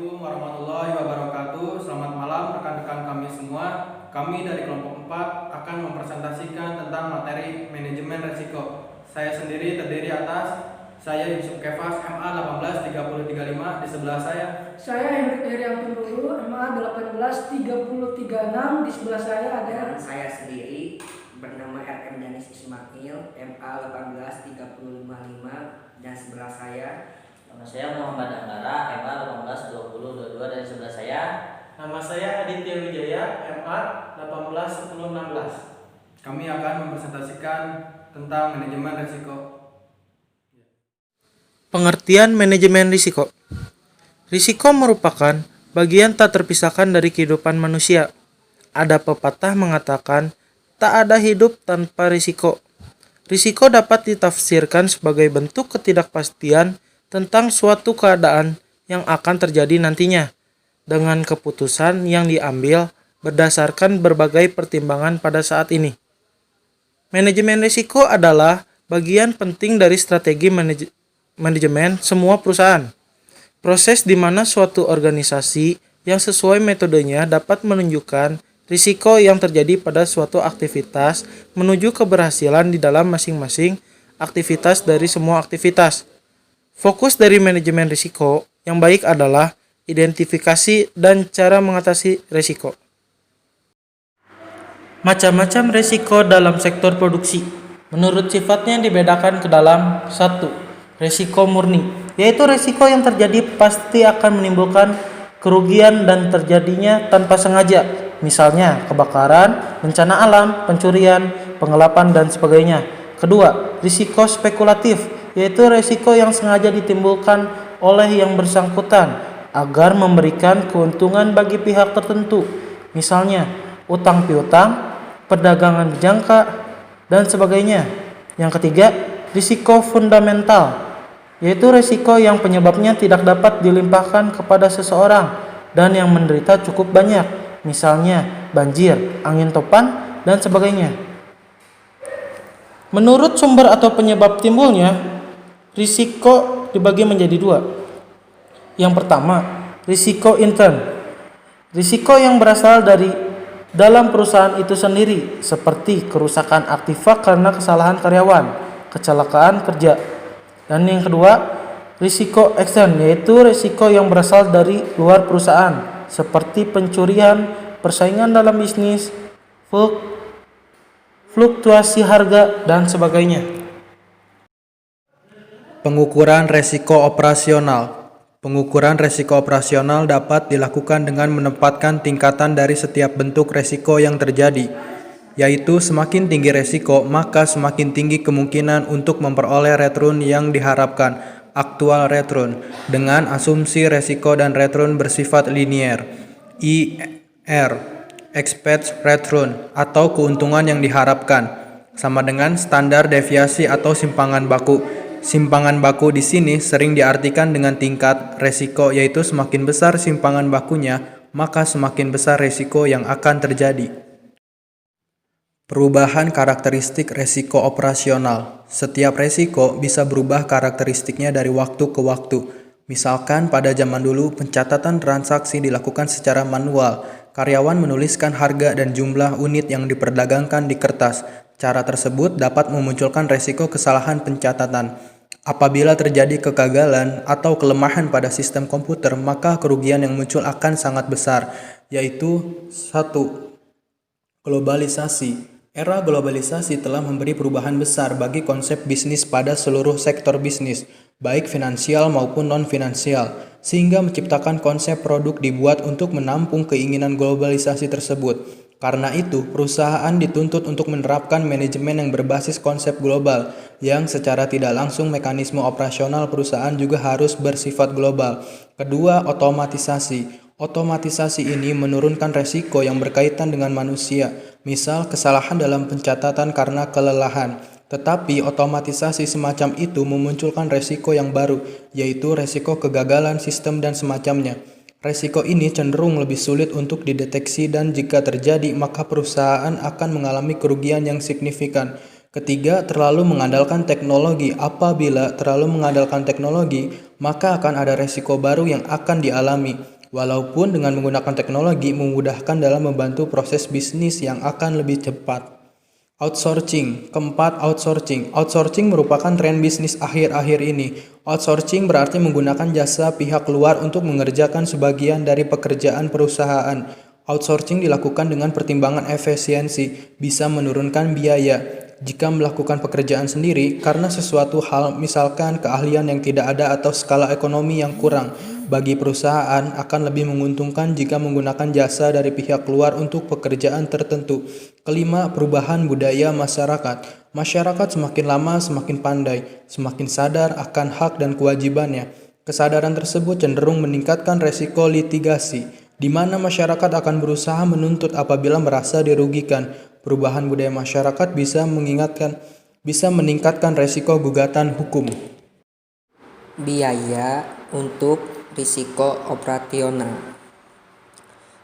Assalamualaikum warahmatullahi wabarakatuh. Selamat malam rekan-rekan kami semua. Kami dari kelompok 4 akan mempresentasikan tentang materi manajemen risiko. Saya sendiri terdiri atas saya Yusuf Kefas, MA 18335 di sebelah saya. Saya Hendrik Herianto dulu, MA 18336 di sebelah saya ada. Dan saya sendiri bernama RM Danis Ismail, MA 18355 dan sebelah saya. Nama saya Muhammad Anggara, MA 182022 dari sebelah saya. Nama saya Aditya Wijaya, MA 181016. Kami akan mempresentasikan tentang manajemen risiko. Pengertian manajemen risiko. Risiko merupakan bagian tak terpisahkan dari kehidupan manusia. Ada pepatah mengatakan, tak ada hidup tanpa risiko. Risiko dapat ditafsirkan sebagai bentuk ketidakpastian tentang suatu keadaan yang akan terjadi nantinya, dengan keputusan yang diambil berdasarkan berbagai pertimbangan pada saat ini. Manajemen risiko adalah bagian penting dari strategi manajemen semua perusahaan. Proses di mana suatu organisasi yang sesuai metodenya dapat menunjukkan risiko yang terjadi pada suatu aktivitas menuju keberhasilan di dalam masing-masing aktivitas dari semua aktivitas. Fokus dari manajemen risiko yang baik adalah identifikasi dan cara mengatasi risiko. Macam-macam risiko dalam sektor produksi. Menurut sifatnya dibedakan ke dalam 1. Risiko murni, yaitu risiko yang terjadi pasti akan menimbulkan kerugian dan terjadinya tanpa sengaja, misalnya kebakaran, bencana alam, pencurian, penggelapan, dan sebagainya. Kedua, risiko spekulatif, yaitu risiko yang sengaja ditimbulkan oleh yang bersangkutan agar memberikan keuntungan bagi pihak tertentu, misalnya utang piutang, perdagangan jangka, dan sebagainya. Yang ketiga, risiko fundamental, yaitu risiko yang penyebabnya tidak dapat dilimpahkan kepada seseorang dan yang menderita cukup banyak, misalnya banjir, angin topan, dan sebagainya. Menurut sumber atau penyebab timbulnya, risiko dibagi menjadi 2. Yang pertama, risiko intern. Risiko yang berasal dari dalam perusahaan itu sendiri, seperti kerusakan artefak karena kesalahan karyawan, kecelakaan kerja. Dan yang kedua, risiko ekstern, yaitu risiko yang berasal dari luar perusahaan, seperti pencurian, persaingan dalam bisnis, fluktuasi harga, dan sebagainya. Pengukuran resiko operasional. Pengukuran resiko operasional dapat dilakukan dengan menempatkan tingkatan dari setiap bentuk resiko yang terjadi, yaitu semakin tinggi resiko, maka semakin tinggi kemungkinan untuk memperoleh return yang diharapkan, aktual return, dengan asumsi resiko dan return bersifat linier, IR, expected return, atau keuntungan yang diharapkan, sama dengan standar deviasi atau simpangan baku. Simpangan baku di sini sering diartikan dengan tingkat resiko, yaitu semakin besar simpangan bakunya, maka semakin besar resiko yang akan terjadi. Perubahan karakteristik resiko operasional. Setiap resiko bisa berubah karakteristiknya dari waktu ke waktu. Misalkan pada zaman dulu pencatatan transaksi dilakukan secara manual. Karyawan menuliskan harga dan jumlah unit yang diperdagangkan di kertas. Cara tersebut dapat memunculkan resiko kesalahan pencatatan. Apabila terjadi kegagalan atau kelemahan pada sistem komputer, maka kerugian yang muncul akan sangat besar, yaitu 1. Globalisasi. Era globalisasi telah memberi perubahan besar bagi konsep bisnis pada seluruh sektor bisnis, baik finansial maupun non-finansial, sehingga menciptakan konsep produk dibuat untuk menampung keinginan globalisasi tersebut. Karena itu, perusahaan dituntut untuk menerapkan manajemen yang berbasis konsep global, yang secara tidak langsung mekanisme operasional perusahaan juga harus bersifat global. Kedua, otomatisasi. Otomatisasi ini menurunkan resiko yang berkaitan dengan manusia, misal kesalahan dalam pencatatan karena kelelahan. Tetapi otomatisasi semacam itu memunculkan resiko yang baru, yaitu resiko kegagalan sistem dan semacamnya. Resiko ini cenderung lebih sulit untuk dideteksi dan jika terjadi maka perusahaan akan mengalami kerugian yang signifikan. Ketiga, terlalu mengandalkan teknologi. Apabila terlalu mengandalkan teknologi, maka akan ada resiko baru yang akan dialami. Walaupun dengan menggunakan teknologi memudahkan dalam membantu proses bisnis yang akan lebih cepat. Outsourcing. Keempat, outsourcing. Outsourcing merupakan tren bisnis akhir-akhir ini. Outsourcing berarti menggunakan jasa pihak luar untuk mengerjakan sebagian dari pekerjaan perusahaan. Outsourcing dilakukan dengan pertimbangan efisiensi, bisa menurunkan biaya. Jika melakukan pekerjaan sendiri karena sesuatu hal, misalkan keahlian yang tidak ada atau skala ekonomi yang kurang, bagi perusahaan akan lebih menguntungkan jika menggunakan jasa dari pihak luar untuk pekerjaan tertentu. Kelima, perubahan budaya masyarakat. Masyarakat semakin lama semakin pandai, semakin sadar akan hak dan kewajibannya. Kesadaran tersebut cenderung meningkatkan resiko litigasi, di mana masyarakat akan berusaha menuntut apabila merasa dirugikan. Perubahan budaya masyarakat bisa meningkatkan resiko gugatan hukum. Biaya untuk risiko operasional.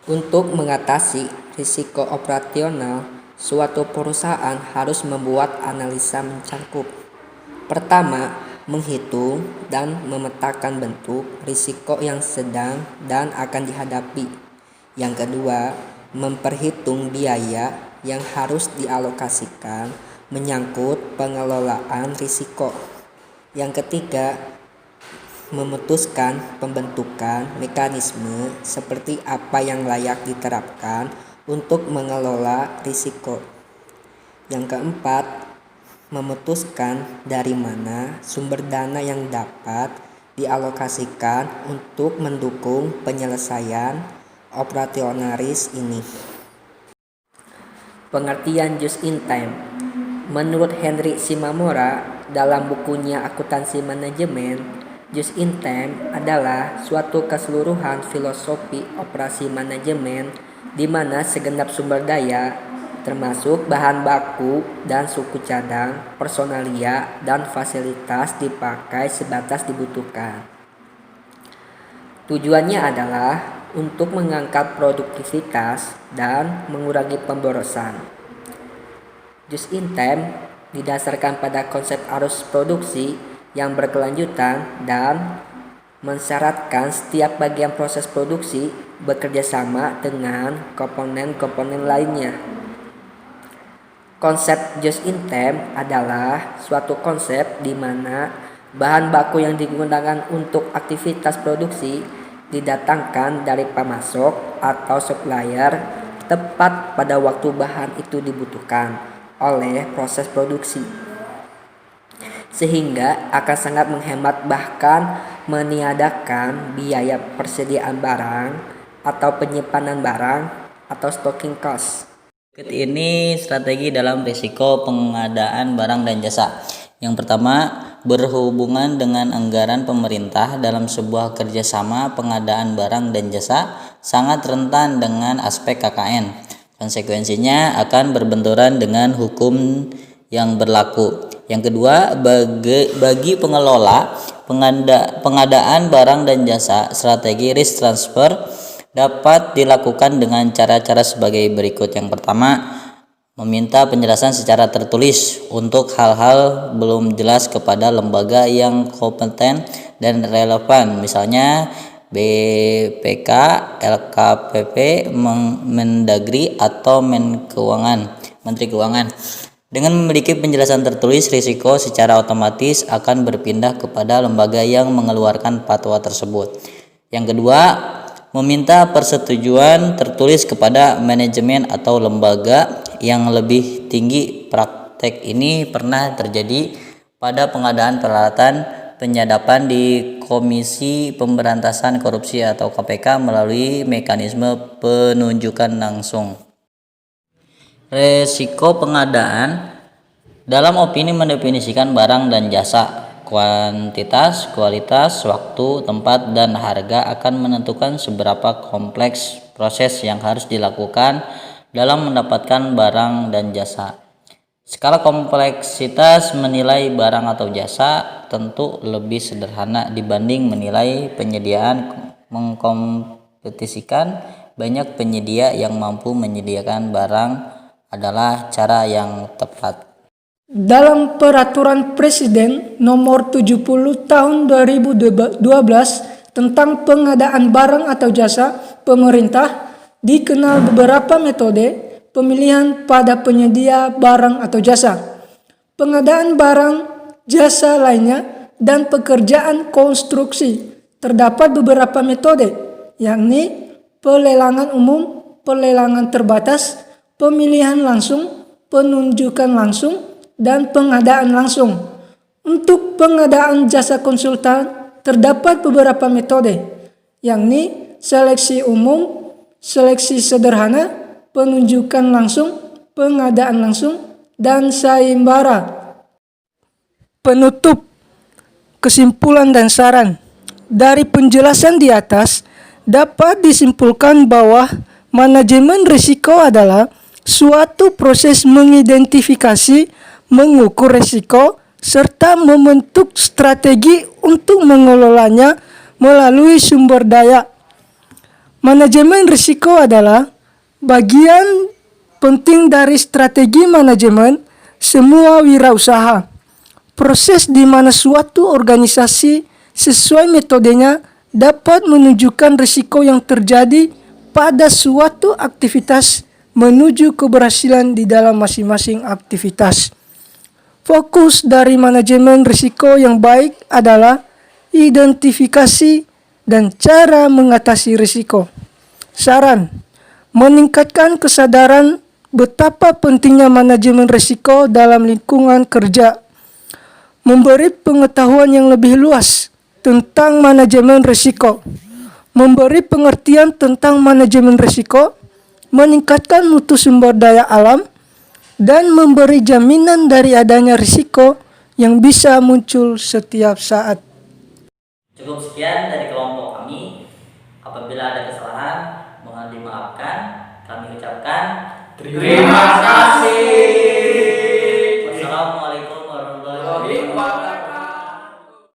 Untuk mengatasi risiko operasional, suatu perusahaan harus membuat analisa mencakup. Pertama, menghitung dan memetakan bentuk risiko yang sedang dan akan dihadapi. Yang kedua, memperhitung biaya yang harus dialokasikan menyangkut pengelolaan risiko. Yang ketiga, memutuskan pembentukan mekanisme seperti apa yang layak diterapkan untuk mengelola risiko. Yang keempat, memutuskan dari mana sumber dana yang dapat dialokasikan untuk mendukung penyelesaian operasionalis ini. Pengertian just in time. Menurut Henry Shimamura dalam bukunya Akuntansi Manajemen, just in time adalah suatu keseluruhan filosofi operasi manajemen di mana segenap sumber daya, termasuk bahan baku dan suku cadang, personalia, dan fasilitas dipakai sebatas dibutuhkan. Tujuannya adalah untuk mengangkat produktivitas dan mengurangi pemborosan. Just in time didasarkan pada konsep arus produksi yang berkelanjutan dan mensyaratkan setiap bagian proses produksi bekerja sama dengan komponen-komponen lainnya. Konsep just in time adalah suatu konsep di mana bahan baku yang digunakan untuk aktivitas produksi didatangkan dari pemasok atau supplier tepat pada waktu bahan itu dibutuhkan oleh proses produksi, sehingga akan sangat menghemat bahkan meniadakan biaya persediaan barang atau penyimpanan barang atau stocking cost. Berikut ini strategi dalam risiko pengadaan barang dan jasa. Yang pertama, berhubungan dengan anggaran pemerintah dalam sebuah kerjasama pengadaan barang dan jasa sangat rentan dengan aspek KKN. Konsekuensinya akan berbenturan dengan hukum yang berlaku. Yang kedua, bagi pengelola pengadaan barang dan jasa, strategi risk transfer dapat dilakukan dengan cara-cara sebagai berikut. Yang pertama, meminta penjelasan secara tertulis untuk hal-hal belum jelas kepada lembaga yang kompeten dan relevan, misalnya BPK, LKPP, Mendagri, atau Menteri Keuangan. Dengan memiliki penjelasan tertulis, risiko secara otomatis akan berpindah kepada lembaga yang mengeluarkan fatwa tersebut. Yang kedua, meminta persetujuan tertulis kepada manajemen atau lembaga yang lebih tinggi. Praktek ini pernah terjadi pada pengadaan peralatan penyadapan di Komisi Pemberantasan Korupsi atau KPK melalui mekanisme penunjukan langsung. Resiko pengadaan dalam opini mendefinisikan barang dan jasa. Kuantitas, kualitas, waktu, tempat, dan harga akan menentukan seberapa kompleks proses yang harus dilakukan dalam mendapatkan barang dan jasa. Skala kompleksitas menilai barang atau jasa tentu lebih sederhana dibanding menilai penyediaan. Mengkompetisikan banyak penyedia yang mampu menyediakan barang adalah cara yang tepat. Dalam Peraturan Presiden Nomor 70 Tahun 2012 tentang pengadaan barang atau jasa pemerintah, dikenal beberapa metode pemilihan pada penyedia barang atau jasa, pengadaan barang, jasa lainnya, dan pekerjaan konstruksi. Terdapat beberapa metode, yakni pelelangan umum, pelelangan terbatas, pemilihan langsung, penunjukan langsung, dan pengadaan langsung. Untuk pengadaan jasa konsultan, terdapat beberapa metode, yakni seleksi umum, seleksi sederhana, penunjukan langsung, pengadaan langsung, dan sayembara. Penutup, kesimpulan dan saran. Dari penjelasan di atas, dapat disimpulkan bahwa manajemen risiko adalah suatu proses mengidentifikasi, mengukur risiko, serta membentuk strategi untuk mengelolanya melalui sumber daya. Manajemen risiko adalah bagian penting dari strategi manajemen semua wirausaha. Proses di mana suatu organisasi sesuai metodenya dapat menunjukkan risiko yang terjadi pada suatu aktivitas menuju keberhasilan di dalam masing-masing aktivitas. Fokus dari manajemen risiko yang baik adalah identifikasi dan cara mengatasi risiko. Saran, meningkatkan kesadaran betapa pentingnya manajemen risiko dalam lingkungan kerja. Memberi pengetahuan yang lebih luas tentang manajemen risiko. Memberi pengertian tentang manajemen risiko, meningkatkan mutu sumber daya alam, dan memberi jaminan dari adanya risiko yang bisa muncul setiap saat. Cukup sekian dari kelompok kami. Apabila ada kesalahan, mohon dimaafkan. Kami ucapkan Terima kasih.